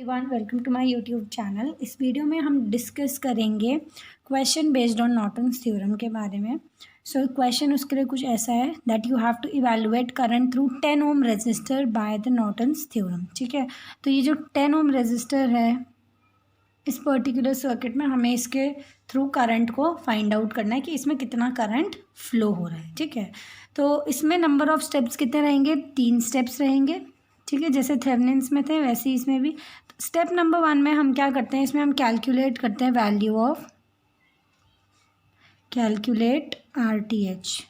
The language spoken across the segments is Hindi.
Everyone, welcome to my YouTube channel. इस वीडियो में हम डिस्कस करेंगे question based on Norton's theorem के बारे में। क्वेश्चन उसके लिए कुछ ऐसा है that you have to evaluate current through 10 ohm resistor by the Norton's theorem. ठीक है, तो ये जो 10 ओम रेजिस्टर है इस पर्टिकुलर सर्किट में हमें इसके थ्रू करंट को फाइंड आउट करना है कि इसमें कितना करंट फ्लो हो रहा है। ठीक है, तो इसमें नंबर ऑफ स्टेप्स कितने रहेंगे? 3 स्टेप्स रहेंगे। ठीक है, जैसे थेवेनिन्स में थे वैसे ही इसमें भी। स्टेप नंबर 1 में हम क्या करते हैं, इसमें हम कैलकुलेट करते हैं value of calculate RTH।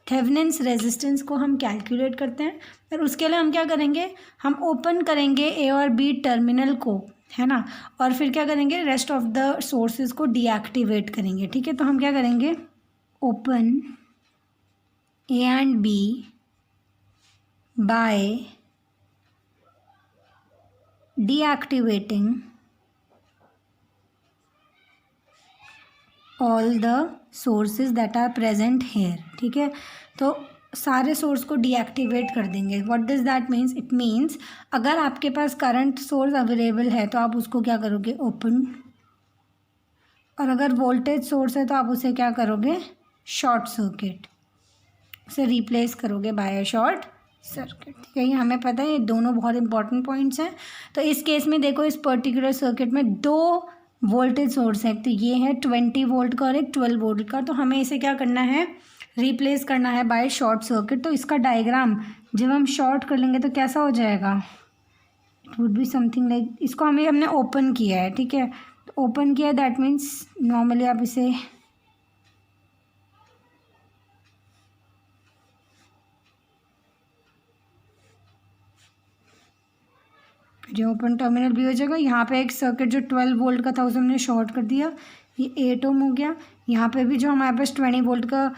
Thevenin's resistance को हम कैलकुलेट करते हैं। फिर उसके लिए हम क्या करेंगे, हम ओपन करेंगे A और B टर्मिनल को, है ना, और फिर क्या करेंगे, रेस्ट ऑफ द सोर्सेज को डीएक्टिवेट करेंगे। ठीक है, तो हम क्या करेंगे, open A and B by deactivating all the sources that are present here। ठीक है, तो सारे सोर्स को डीएक्टिवेट कर देंगे। What does that means? It means अगर आपके पास करंट सोर्स अवेलेबल है तो आप उसको क्या करोगे, ओपन, और अगर वोल्टेज सोर्स है तो आप उसे क्या करोगे, शॉर्ट सर्किट, उसे रिप्लेस करोगे बाय अ शॉर्ट सर्किट। ठीक है, ये हमें पता है, ये दोनों बहुत इंपॉर्टेंट पॉइंट्स हैं। तो इस केस में देखो, इस पर्टिकुलर सर्किट में 2 वोल्टेज सोर्स है, तो ये है 20 वोल्ट का और एक 12 वोल्ट का। तो हमें इसे क्या करना है, रिप्लेस करना है बाय शॉर्ट सर्किट। तो इसका डायग्राम जब हम शॉर्ट कर लेंगे तो कैसा हो जाएगा, it would be something like, इसको हमने ओपन किया है। ठीक है, तो ओपन किया है दैट मीन्स नॉर्मली आप इसे जो ओपन टर्मिनल भी हो जाएगा। यहाँ पे एक सर्किट जो 12 वोल्ट का था उसे हमने शॉर्ट कर दिया, ये 8 ओम हो गया। यहाँ पे भी जो हमारे पास 20 वोल्ट का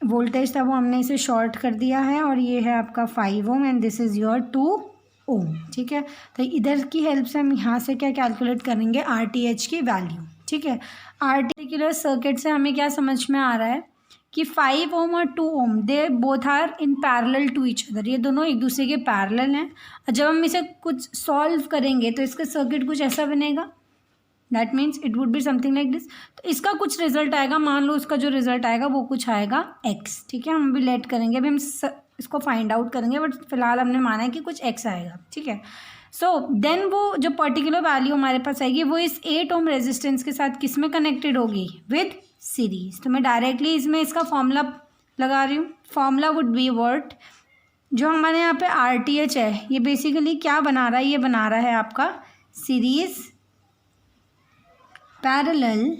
वोल्टेज था वो हमने इसे शॉर्ट कर दिया है, और ये है आपका 5 ohm and this is your 2 ओम। ठीक है, तो इधर की हेल्प से हम यहाँ से क्या कैलकुलेट करेंगे, RTH की वैल्यू। ठीक है, पर्टिकुलर सर्किट से हमें क्या समझ में आ रहा है कि 5 ओम और 2 ohm they both are in parallel to each other, ये दोनों एक दूसरे के पैरेलल हैं। और जब हम इसे कुछ सॉल्व करेंगे तो इसका सर्किट कुछ ऐसा बनेगा, that means it would be something like this. तो इसका कुछ रिजल्ट आएगा, मान लो इसका जो रिजल्ट आएगा वो कुछ आएगा x। ठीक है, हम भी लेट करेंगे, अभी हम इसको फाइंड आउट करेंगे, बट फिलहाल हमने माना है कि कुछ x आएगा। ठीक है, सो देन वो जो पर्टिकुलर वैल्यू हमारे पास आएगी वो इस 8 ओम रेजिस्टेंस के साथ किस में कनेक्टेड होगी, विद सीरीज। तो मैं डायरेक्टली इसमें इसका फॉर्मूला लगा रही हूँ। फॉर्मूला वुड बी वर्ट, जो हमारे यहाँ पे RTH है ये बेसिकली क्या बना रहा है, ये बना रहा है आपका सीरीज पैरेलल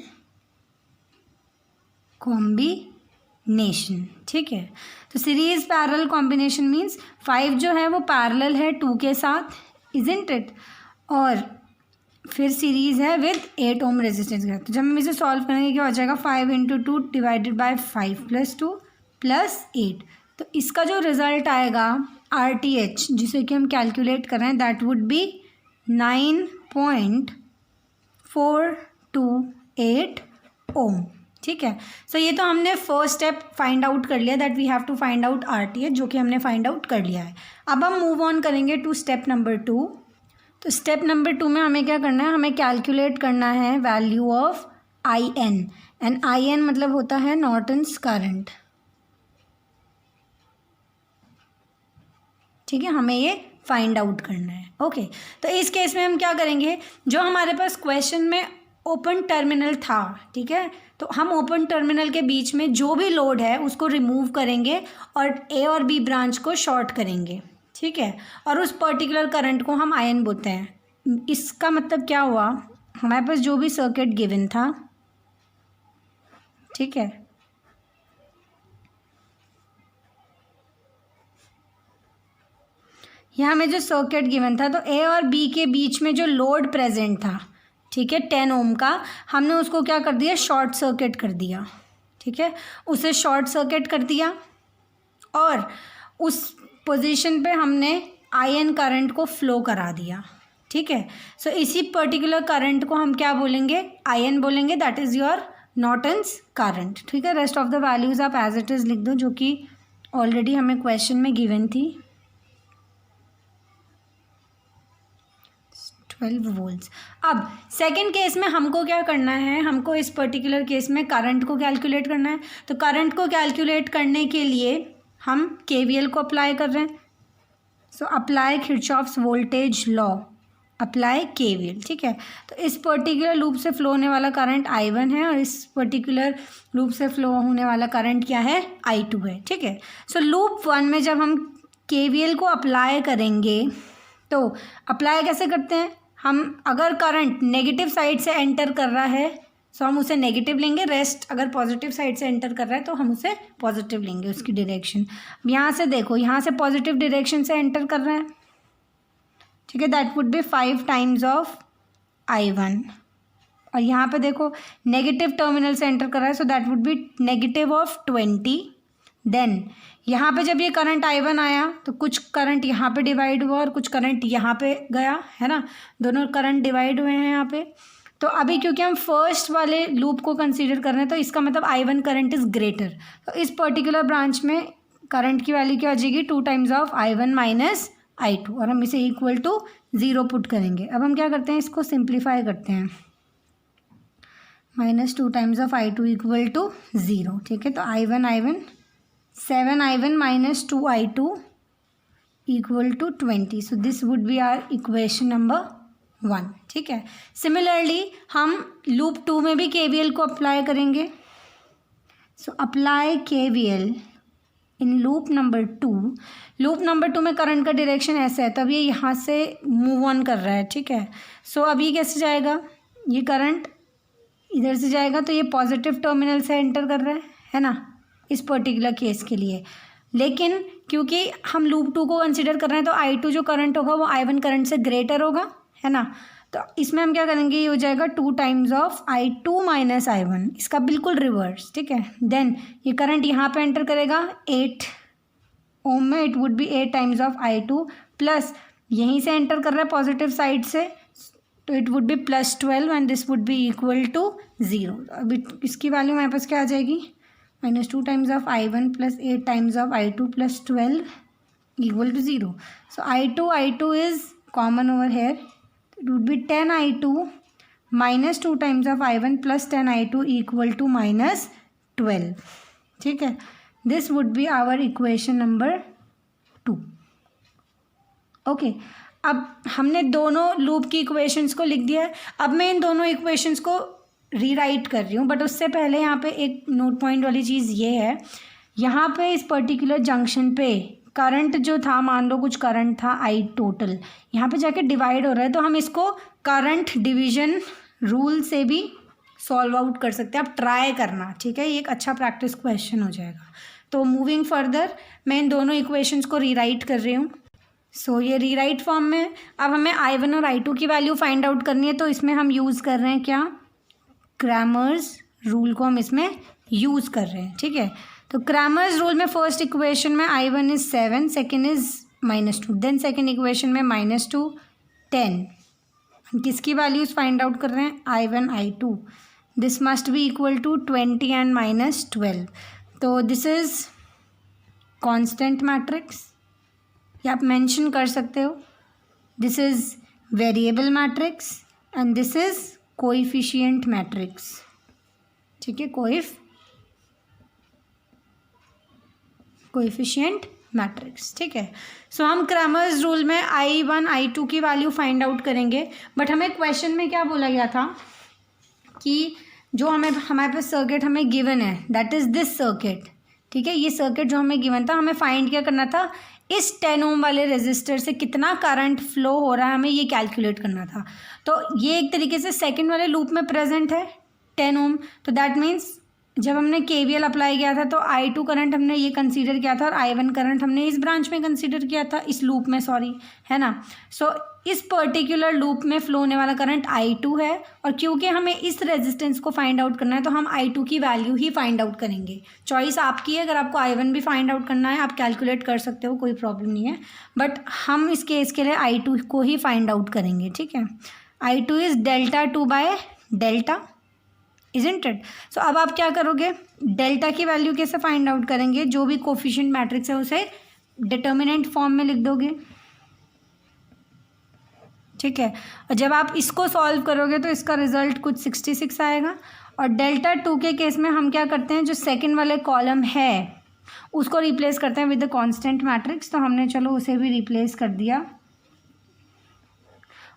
कॉम्बिनेशन। ठीक है, तो सीरीज पैरेलल कॉम्बिनेशन मीन्स 5 जो है वो पैरेलल है 2 के साथ, इजंट इट, और फिर सीरीज है विद 8 ओम रेजिस्टेंस का। तो जब हम इसे सॉल्व करेंगे क्या हो जाएगा, 5 × 2 डिवाइडेड बाय 5 + 2 + 8। तो इसका जो रिजल्ट आएगा RTH जिसे कि हम कैलकुलेट कर रहे हैं, दैट वुड बी 9.428 ओम। ठीक है, सो ये तो हमने फर्स्ट स्टेप फाइंड आउट कर लिया, that we have to find out RTH, जो कि हमने फाइंड आउट कर लिया है। अब हम मूव ऑन करेंगे टू स्टेप नंबर 2। तो स्टेप नंबर 2 में हमें क्या करना है, हमें कैलकुलेट करना है value of IN, and IN मतलब होता है नॉर्टन्स करंट। ठीक है, हमें ये फाइंड आउट करना है। ओके, तो इस केस में हम क्या करेंगे, जो हमारे पास क्वेश्चन में ओपन टर्मिनल था, ठीक है, तो हम ओपन टर्मिनल के बीच में जो भी लोड है उसको रिमूव करेंगे और A और B ब्रांच को शॉर्ट करेंगे। ठीक है, और उस पर्टिकुलर करंट को हम IN बोलते हैं। इसका मतलब क्या हुआ, हमारे पास जो भी सर्किट गिवन था, ठीक है, यहाँ में जो सर्किट गिवन था, तो A और B के बीच में जो लोड प्रेजेंट था, ठीक है, 10 ओम का, हमने उसको क्या कर दिया, शॉर्ट सर्किट कर दिया। ठीक है, उसे शॉर्ट सर्किट कर दिया और उस पोजीशन पे हमने IN करंट को फ्लो करा दिया। ठीक है, सो इसी पर्टिकुलर करंट को हम क्या बोलेंगे, IN बोलेंगे, that is your Norton's current. ठीक है, रेस्ट ऑफ द वैल्यूज़ आप एज इट इज़ लिख दो, जो कि ऑलरेडी हमें क्वेश्चन में गिवन थी। 12 वोल्ट्स। अब सेकंड केस में हमको क्या करना है, हमको इस पर्टिकुलर केस में करंट को कैलकुलेट करना है। तो करंट को कैलकुलेट करने के लिए हम केवीएल को अप्लाई कर रहे हैं। So apply Kirchhoff's voltage law, apply KVL, ठीक है। तो इस पर्टिकुलर लूप से फ्लो होने वाला करंट I1 है और इस पर्टिकुलर लूप से फ्लो होने वाला करंट क्या है, I2 है, ठीक है। सो लूप 1 में जब हम केवीएल को अप्लाई करेंगे तो अप्लाई कैसे करते हैं, हम अगर करंट नेगेटिव साइड से एंटर कर रहा है सो हम उसे नेगेटिव लेंगे, रेस्ट अगर पॉजिटिव साइड से एंटर कर रहा है तो हम उसे पॉजिटिव लेंगे उसकी डायरेक्शन। यहाँ से देखो, यहाँ से पॉजिटिव डायरेक्शन से एंटर कर रहा है, ठीक है, that would B 5 times of I1। और यहाँ पे देखो नेगेटिव टर्मिनल से एंटर कर रहा है so that would be negative of 20। Then यहाँ पे जब ये करंट I1 आया तो कुछ करंट यहाँ पे डिवाइड हुआ और कुछ करंट यहाँ पे गया, है ना, दोनों करंट डिवाइड हुए हैं यहाँ पे। तो अभी क्योंकि हम फर्स्ट वाले लूप को कंसीडर कर रहे हैं तो इसका मतलब I1 करंट इज़ ग्रेटर। तो इस पर्टिकुलर ब्रांच में करंट की वैल्यू क्या हो जाएगी, 2 times of I1 minus I2, और हम इसे इक्वल टू 0 पुट करेंगे। अब हम क्या करते हैं, इसको सिंप्लीफाई करते हैं, -2 times of I2 equal to 0, ठीक है। तो I1 7 I1 minus 2 I2 equal to 20। So this would be our equation number 1, ठीक है। सिमिलरली हम लूप 2 में भी केवीएल को अप्लाई करेंगे। So apply KVL in loop number 2। Loop number 2 में करंट का डायरेक्शन ऐसा है, तब ये यहाँ से मूव ऑन कर रहा है, ठीक है। सो अब ये कैसे जाएगा, ये करंट इधर से जाएगा तो ये पॉजिटिव टर्मिनल से एंटर कर रहा है ना, इस पर्टिकुलर केस के लिए। लेकिन क्योंकि हम लूप 2 को कंसिडर कर रहे हैं तो I2 जो करंट होगा वो I1 करंट से ग्रेटर होगा, है ना। तो इसमें हम क्या करेंगे, ये हो जाएगा 2 times of I2 minus I1, इसका बिल्कुल रिवर्स, ठीक है। देन ये करंट यहाँ पे एंटर करेगा 8 ओम में, it would B 8 times of I2 plus यहीं से एंटर कर रहा है पॉजिटिव साइड से तो it would be +12 and this would be equal to 0। अभी इसकी वैल्यू हमारे पास क्या आ जाएगी, -2 times of I1 plus 8 times of I2 plus 12 equal to 0। So I2 is common over here, it would be 10 I2 minus 2 times of I1 plus 10 I2 equal to -12, ठीक है। This would be our equation number 2, okay. अब हमने दोनों लूप की इक्वेशंस को लिख दिया है। अब मैं इन दोनों इक्वेशंस को रीराइट कर रही हूँ, बट उससे पहले यहाँ पे एक नोट पॉइंट वाली चीज़ ये है, यहाँ पे इस पर्टिकुलर जंक्शन पे करंट जो था, मान लो कुछ करंट था I टोटल, यहाँ पे जाके डिवाइड हो रहा है तो हम इसको करंट डिवीजन रूल से भी सॉल्व आउट कर सकते हैं। आप ट्राई करना, ठीक है, ये एक अच्छा प्रैक्टिस क्वेश्चन हो जाएगा। तो मूविंग फर्दर मैं इन दोनों इक्वेशंस को रीराइट कर रही हूँ। सो ये रीराइट फॉर्म में अब हमें I1 और I2 की वैल्यू फाइंड आउट करनी है, तो इसमें हम यूज़ कर रहे हैं क्या, क्रैमर्स रूल को हम इसमें यूज़ कर रहे हैं, ठीक है। तो क्रैमर्स रूल में फर्स्ट इक्वेशन में I1 is 7, second is -2, then second equation में -2 10। हम किसकी वैल्यूज़ फाइंड आउट कर रहे हैं, I1 I2, this must be equal to 20 and -12। तो दिस इज कांस्टेंट मैट्रिक्स, या आप मेंशन कर सकते हो, this is variable matrix and this is coefficient matrix, ठीक है, कोएफिशिएंट मैट्रिक्स, ठीक है। सो हम क्रैमर्स रूल में I1 I2 की वैल्यू फाइंड आउट करेंगे, बट हमें क्वेश्चन में क्या बोला गया था कि जो हमारे पास सर्किट हमें गिवन है, दैट इज़ दिस सर्किट, ठीक है। ये सर्किट जो हमें गिवन था, हमें फाइंड क्या करना था, इस 10 ओम वाले रेजिस्टर से कितना करंट फ्लो हो रहा है हमें ये कैलकुलेट करना था। तो ये एक तरीके से सेकंड वाले लूप में प्रेजेंट है 10 ओम, तो दैट मीन्स जब हमने केवीएल अप्लाई किया था तो I2 करंट हमने ये कंसीडर किया था और I1 करंट हमने इस ब्रांच में कंसीडर किया था, इस लूप में, सॉरी, है ना। सो इस पर्टिकुलर लूप में फ्लो होने वाला करंट I2 है, और क्योंकि हमें इस रेजिस्टेंस को फाइंड आउट करना है तो हम I2 की वैल्यू ही फाइंड आउट करेंगे। चॉइस आपकी है, अगर आपको I1 भी फाइंड आउट करना है आप कैलकुलेट कर सकते हो, कोई प्रॉब्लम नहीं है, बट हम इस केस के लिए I2 को ही फाइंड आउट करेंगे, ठीक है। I2 is ΔI2 by Δ, isn't it. So अब आप क्या करोगे, डेल्टा की वैल्यू कैसे फाइंड आउट करेंगे, जो भी कोफिशिएंट मैट्रिक्स है उसे डिटर्मिनेंट फॉर्म में लिख दोगे, ठीक है। और जब आप इसको सॉल्व करोगे तो इसका रिजल्ट कुछ 66 आएगा। और डेल्टा 2 के केस में हम क्या करते हैं, जो सेकंड वाले कॉलम है उसको रिप्लेस करते हैं विद द कांस्टेंट मैट्रिक्स। तो हमने चलो उसे भी रिप्लेस कर दिया,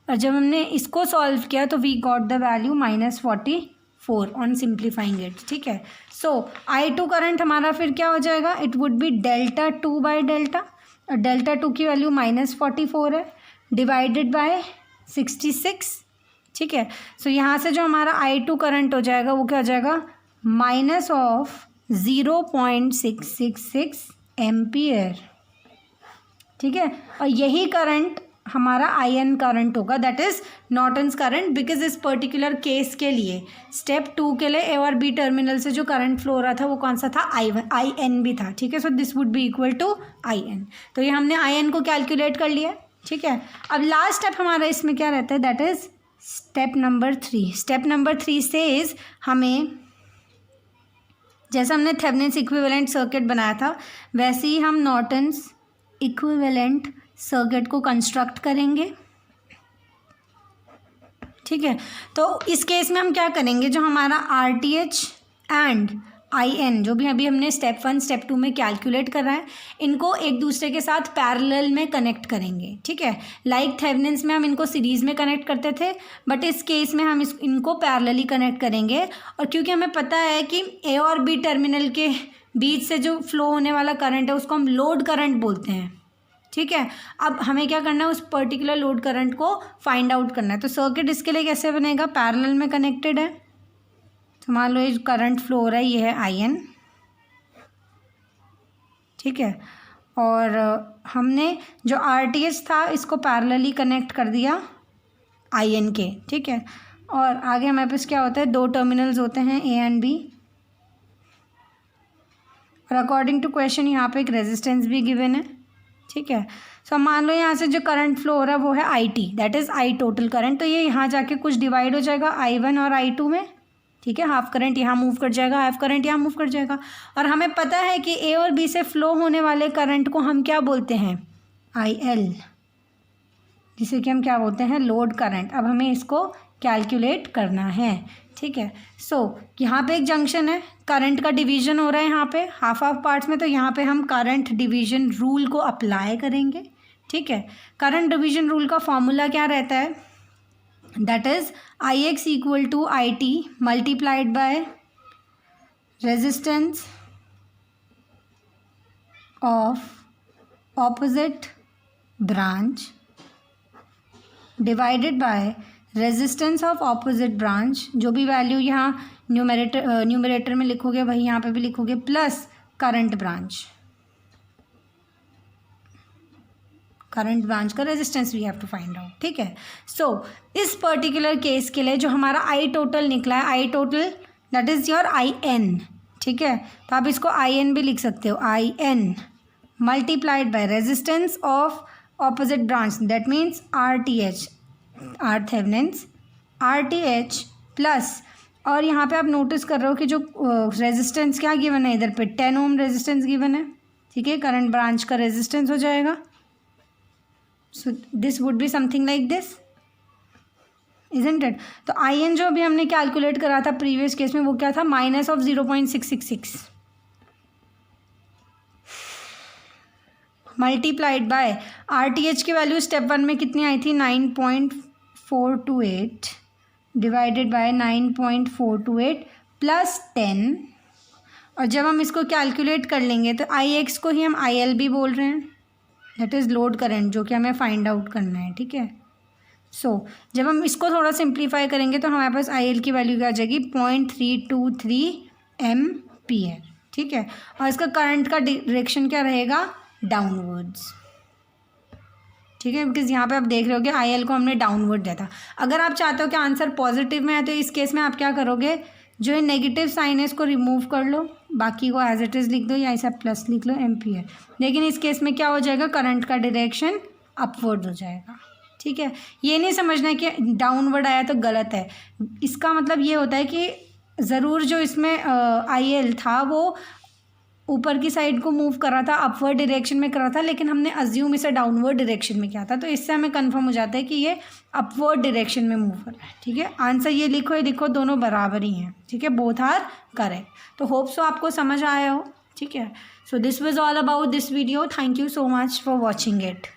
और जब हमने इसको सॉल्व किया तो we got the value -44 on simplifying it. ठीक है। सो I2 करंट हमारा फिर क्या हो जाएगा, it would B delta 2 by delta, और डेल्टा 2 की वैल्यू -44 है डिवाइडेड बाय 66। ठीक है। सो यहाँ से जो हमारा I2 करंट हो जाएगा वो क्या हो जाएगा, -0.666 एम्पियर। ठीक है। और यही करंट हमारा IN करंट होगा, that is Norton's current, because इस पर्टिकुलर केस के लिए स्टेप 2 के लिए A और B टर्मिनल से जो करंट फ्लो हो रहा था वो कौन सा था, IN भी था। ठीक है। So this would be equal to IN। तो ये हमने IN को कैलकुलेट कर लिया। ठीक है। अब लास्ट स्टेप हमारा इसमें क्या रहता है, that is step number 3। Step number 3 says हमें, जैसा हमने थेवेनिन्स इक्विवेलेंट सर्किट बनाया था वैसे ही हम नॉर्टन्स इक्विवेलेंट सर्किट को कंस्ट्रक्ट करेंगे। ठीक है। तो इस केस में हम क्या करेंगे, जो हमारा RTH एंड IN जो भी अभी हमने स्टेप 1 स्टेप 2 में कैलकुलेट कर रहा है, इनको एक दूसरे के साथ पैरेलल में कनेक्ट करेंगे। ठीक है। लाइक थेवेनिन्स में हम इनको सीरीज़ में कनेक्ट करते थे, बट इस केस में हम इनको पैरेलली कनेक्ट करेंगे। और क्योंकि हमें पता है कि A और B टर्मिनल के बीच से जो फ्लो होने वाला करंट है उसको हम लोड करंट बोलते हैं। ठीक है। अब हमें क्या करना है, उस पर्टिकुलर लोड करंट को फाइंड आउट करना है। तो सर्किट इसके लिए कैसे बनेगा, पैरेलल में कनेक्टेड है। तो मान लो ये करंट फ्लो हो रहा है, ये है IN। ठीक है। और हमने जो RTH था इसको पैरेलली कनेक्ट कर दिया IN के। ठीक है। और आगे हमारे पास क्या होता है, 2 टर्मिनल्स होते हैं A एंड B, और अकॉर्डिंग टू क्वेश्चन यहाँ पे एक रेजिस्टेंस भी गिवन है। ठीक है। सो मान लो यहाँ से जो करंट फ्लो हो रहा है वो है IT, that is I total current. तो ये यहाँ जाके कुछ डिवाइड हो जाएगा I1 और I2 में। ठीक है। हाफ करंट यहाँ मूव कर जाएगा, हाफ करंट यहाँ मूव कर जाएगा। और हमें पता है कि A और B से फ्लो होने वाले करंट को हम क्या बोलते हैं, IL, जिसे कि हम क्या बोलते हैं, लोड करंट। अब हमें इसको कैलकुलेट करना है। ठीक है। सो यहाँ पे एक जंक्शन है, करंट का डिवीजन हो रहा है यहाँ पे हाफ पार्ट्स में, तो यहाँ पे हम करंट डिवीजन रूल को अप्लाई करेंगे। ठीक है। करंट डिवीजन रूल का फॉर्मूला क्या रहता है, that is IX equal to IT multiplied by resistance of opposite branch divided by resistance of opposite branch, जो भी वैल्यू यहाँ न्यूमरेटर में लिखोगे वही यहाँ पे भी लिखोगे, प्लस करंट ब्रांच का resistance we have to find out. ठीक है। सो इस पर्टिकुलर केस के लिए जो हमारा I टोटल निकला है, I total that is your IN। ठीक है। तो आप इसको IN भी लिख सकते हो, IN multiplied by resistance of opposite branch, that means RTH, R Thevenin's RTH plus, और यहाँ पे आप नोटिस कर रहे हो कि जो रेजिस्टेंस क्या गिवन है, इधर पे 10 ओम रेजिस्टेंस गिवन है। ठीक है। करंट ब्रांच का रेजिस्टेंस हो जाएगा। सो this would be something like this, isn't it. तो IN जो अभी हमने कैलकुलेट करा था प्रीवियस केस में वो क्या था, -0.666 मल्टीप्लाइड बाय RTH की वैल्यू स्टेप 1 में कितनी आई थी, 9.428 डिवाइडेड बाय 9.428 प्लस 10। और जब हम इसको कैलकुलेट कर लेंगे तो IX को ही हम IL भी बोल रहे हैं, दैट इज़ लोड करंट, जो कि हमें फाइंड आउट करना है। ठीक है। सो जब हम इसको थोड़ा सिंप्लीफाई करेंगे तो हमारे पास IL की वैल्यू क्या आ जाएगी, 0.323 एम्पियर। ठीक है। और इसका करंट का डायरेक्शन क्या रहेगा, डाउनवर्ड्स। ठीक है। बिकॉज यहाँ पे आप देख रहे हो कि IL को हमने डाउनवर्ड दिया था। अगर आप चाहते हो कि आंसर पॉजिटिव में है तो इस केस में आप क्या करोगे, जो ये नेगेटिव साइन है इसको रिमूव कर लो, बाकी को एज इट इज़ लिख दो या ऐसा प्लस लिख लो एम्पियर। लेकिन इस केस में क्या हो जाएगा, करंट का डायरेक्शन अपवर्ड हो जाएगा। ठीक है। ये नहीं समझना है कि डाउनवर्ड आया तो गलत है, इसका मतलब ये होता है कि ज़रूर जो इसमें IL था वो ऊपर की साइड को मूव कर रहा था, अपवर्ड डायरेक्शन में कर रहा था, लेकिन हमने अज्यूम इसे डाउनवर्ड डायरेक्शन में किया था, तो इससे हमें कंफर्म हो जाता है कि ये अपवर्ड डायरेक्शन में मूव कर रहा है। ठीक है, आंसर ये लिखो, ये लिखो, दोनों बराबर ही हैं। ठीक है, बोथ आर करेक्ट। तो होप सो आपको समझ आया हो। ठीक है, so this was all about this video. Thank you so much for watching it.